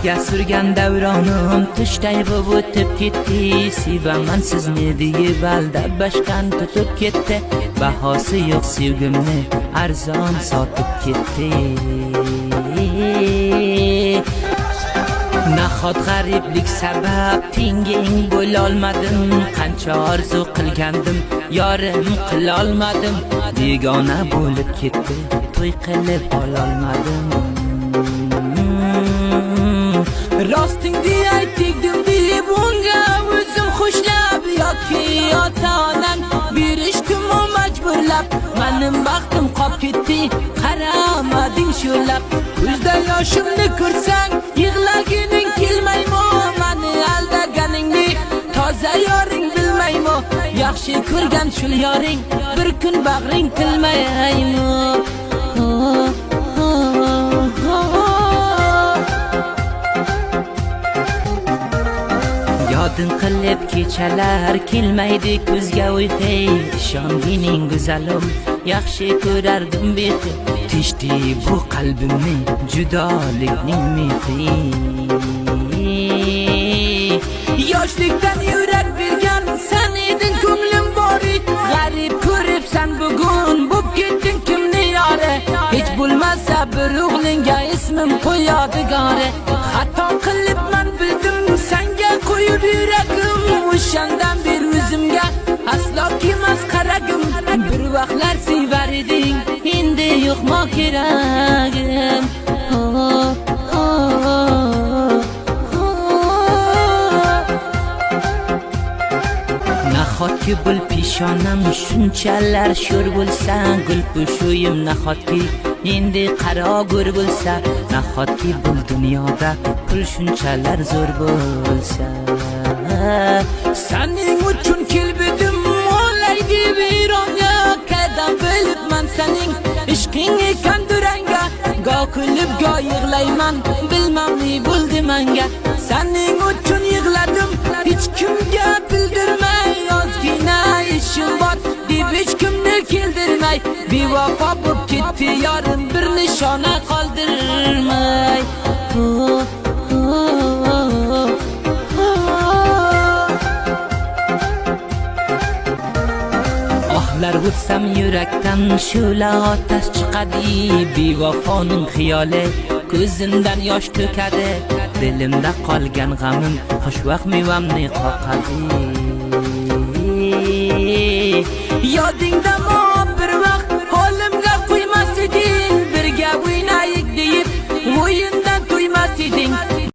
birga surgan davronim tushday bo'lib o'tib ketdi. Sevaman sizni deb aldab bashqan tutib ketdi. Bahosi yo'q sevgimni arzon sotib ketdi. Nahot g'ariblik sabab tenging bo'lolmadim. Qancha orzu qilgandim, yorim qilolmadim. Begona bo'lib ketdi, to'y qilib ololmadim. Rostingni aytdim deb unga o'zim xushlab yoki ota-onam berishdimi majburlab. Mening baxtim qolib ketdi, qaramading sho'lab. Ko'zda yoshimni ko'rsang yig'lagining kelmaymi? Meni aldaganingni toza yoring bilmaymi? Yaxshi ko'rgan shul yoring bir kun bag'ring tilmaymi? Yodin qilib kechalar kelmaydi ko'zga o'yqay. Ishongining go'zalim, yaxshi ko'rardim bexi. Tishdi bu qalbimni judolikning mehri. Yoshlikdan yurak bergan sen eding ko'nglim bori. G'arib ko'ribsan bugun bo'p ketding kimni yori. Hech bo'lmasa bir o'g'lingga ismim qo'yadigori. Xato qilibman bildim senga qo'yib yuragim. O'shandan beri o'zimga aslo kelmas qaragim. Bir vaqtlar sevar eding, endi yo'qmi keragim. Nahotki bul peshonam shunchalar sho'r bo'lsa, gul po'shuyim nahotki endi qarogur bo'lsa, nahotki bul dunyoda pul shunchalar zo'r bo'lsa. Sening uchun kelbidim olay deb Ironga, qadam bilibman sening ishqing ekan duranga. Go kulib go yig'layman, bilmam ne bo'ldi menga. Sening uchun yig'ladim, hech kimga bildirmay. Ozgina ishim bor deb hech kimni keldirmay. Bevafo bo'lib ketdi yorim, bir nishona qoldirmay. Ohlar o'tsam yurakdan sho'la otash chiqadi. Bevafoning xiyoli ko'zimdan yosh to'kadi. Dilimda qolgan g'amim xushvaqt mevamni qoqadi. Yodingdami